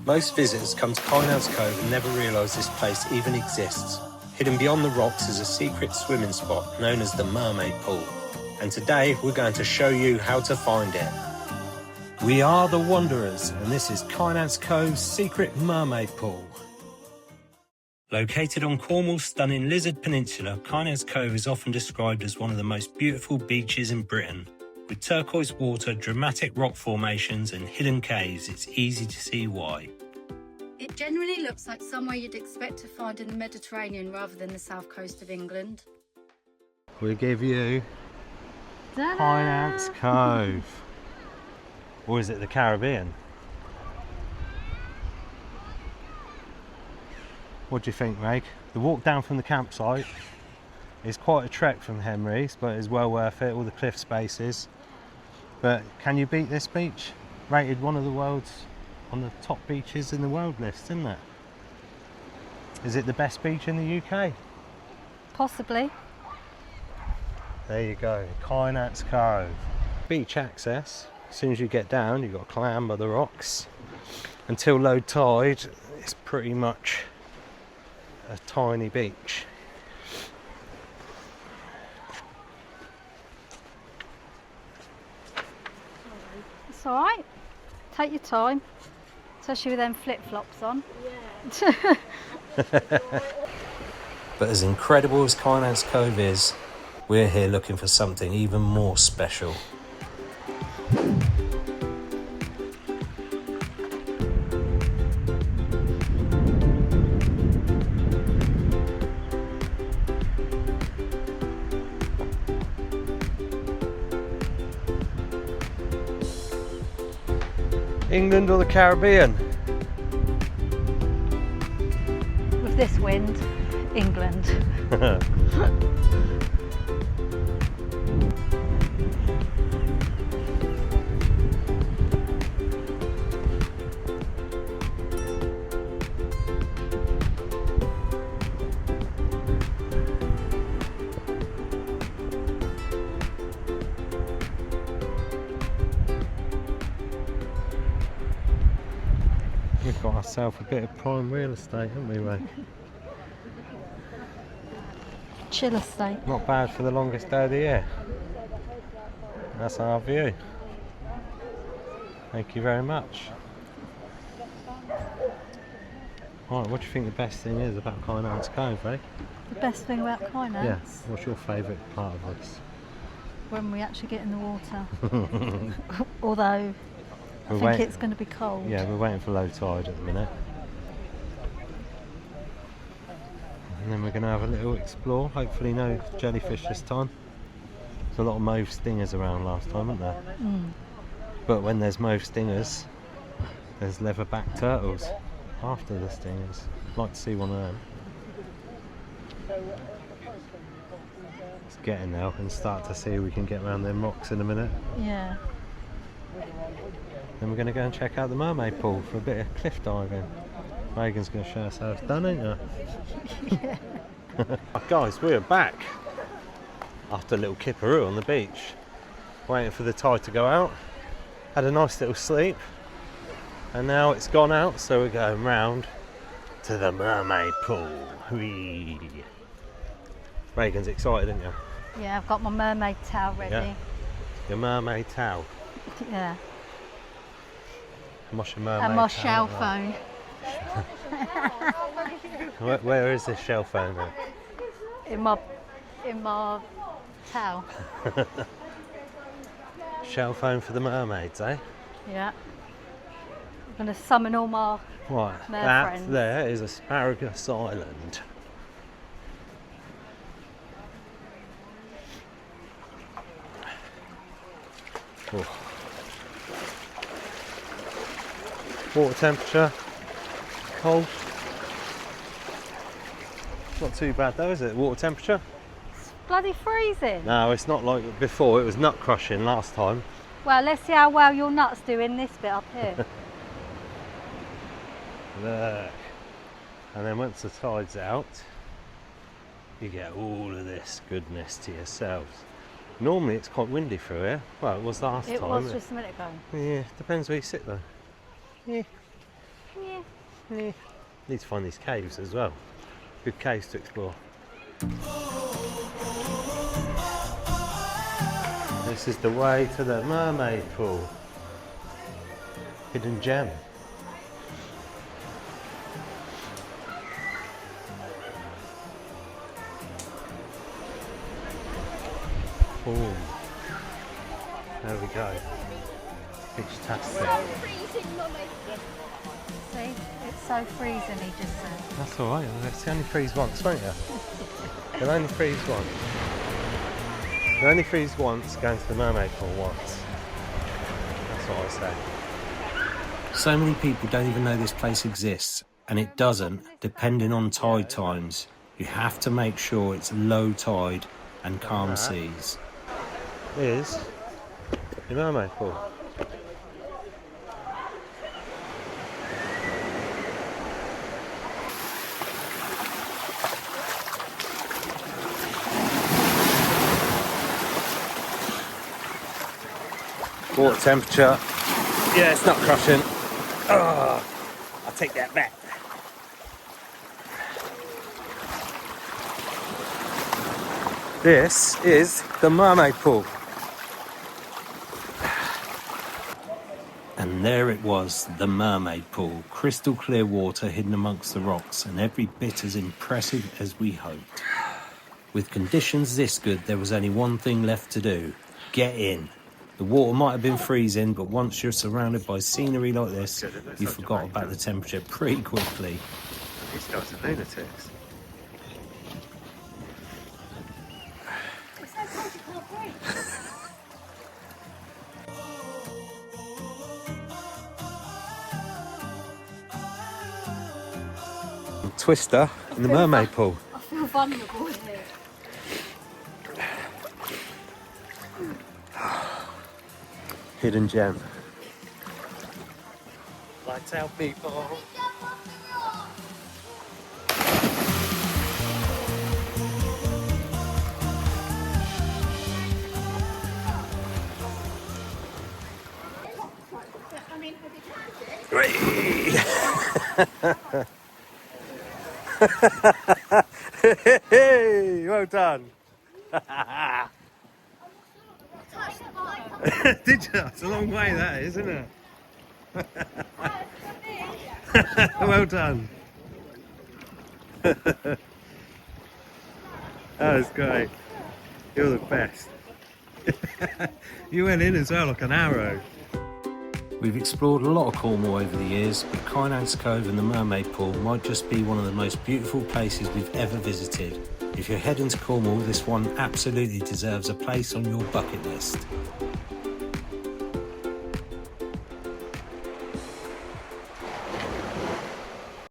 Most visitors come to Kynance Cove and never realise this place even exists. Hidden beyond the rocks is a secret swimming spot known as the Mermaid Pool. And today we're going to show you how to find it. We are the Wanderers, and this is Kynance Cove's secret mermaid pool. Located on Cornwall's stunning Lizard Peninsula, Kynance Cove is often described as one of the most beautiful beaches in Britain. With turquoise water, dramatic rock formations and hidden caves, it's easy to see why. It generally looks like somewhere you'd expect to find in the Mediterranean rather than the south coast of England. We give you Ta-da! Kynance Cove. Or is it the Caribbean? What do you think, Meg? The walk down from the campsite is quite a trek from Henry's, but it's well worth it, all the cliff spaces. But can you beat this beach? Rated one of the the top beaches in the world list, isn't it? Is it the best beach in the UK? Possibly. There you go, Kynance Cove. Beach access. As soon as you get down, you've got to clamber the rocks. Until low tide, it's pretty much a tiny beach. It's alright. Take your time. Especially with them flip-flops on. Yeah. But as incredible as Kynance Cove is, we're here looking for something even more special. England or the Caribbean? With this wind, England. We've got ourselves a bit of prime real estate, haven't we, Ray? Chill estate. Not bad for the longest day of the year. That's our view. Thank you very much. Right, what do you think the best thing is about Kynance Cove, Ray? The best thing about Kynance? Yeah, what's your favourite part of this? When we actually get in the water. Although I think it's going to be cold. Yeah, we're waiting for low tide at the minute. And then we're going to have a little explore. Hopefully no jellyfish this time. There's a lot of mauve stingers around last time, weren't there? Mm. But when there's mauve stingers, there's leatherback turtles after the stingers. I'd like to see one of them. Let's get in now and start to see if we can get around them rocks in a minute. Yeah. Then we're going to go and check out the Mermaid Pool for a bit of cliff diving. Megan's going to show us how it's done, ain't you? Yeah. Guys, we're back after a little kipperoo on the beach, waiting for the tide to go out. Had a nice little sleep, and now it's gone out, so we're going round to the Mermaid Pool. Whee! Megan's excited, isn't you? Yeah, I've got my mermaid towel ready. Yeah. Your mermaid towel. Yeah. And what's your mermaid And my towel shell look phone. like? Where is this shell phone then? In my towel. Shell phone for the mermaids, eh? Yeah. I'm going to summon all my Right, mer that friends. there is Asparagus Island. Oh. Water temperature, cold. Not too bad though, is it? Water temperature? It's bloody freezing. No, it's not like before. It was nut crushing last time. Well, let's see how well your nuts do in this bit up here. Look. And then once the tide's out, you get all of this goodness to yourselves. Normally it's quite windy through here. Well, it was last time. It was just a minute ago. Yeah, depends where you sit though. Yeah. Need to find these caves as well. Good caves to explore. This is the way to the Mermaid Pool. Hidden gem. Boom. There we go. Fantastic. See, it's so freezing, he just said. That's alright, let's only freeze once, won't you? You'll only freeze once. You'll only freeze once, going to the Mermaid Pool once. That's what I say. So many people don't even know this place exists, and it doesn't, depending on tide times. You have to make sure it's low tide and calm seas. Here's the Mermaid Pool. Water temperature. Yeah, it's not crushing. Oh, I'll take that back. This is the Mermaid Pool. And there it was, the Mermaid Pool. Crystal clear water hidden amongst the rocks, and every bit as impressive as we hoped. With conditions this good, there was only one thing left to do. Get in. The water might have been freezing, but once you're surrounded by scenery like this, you forgot about the temperature pretty quickly. These guys are lunatics. Twister in the Mermaid Pool. I feel vulnerable here. Hidden gem. Lights out, people. Hey, well done. Did you? It's a long way, that is, isn't it? Well done. That was great. You're the best. You went in as well like an arrow. We've explored a lot of Cornwall over the years, but Kynance Cove and the Mermaid Pool might just be one of the most beautiful places we've ever visited. If you're heading to Cornwall, this one absolutely deserves a place on your bucket list.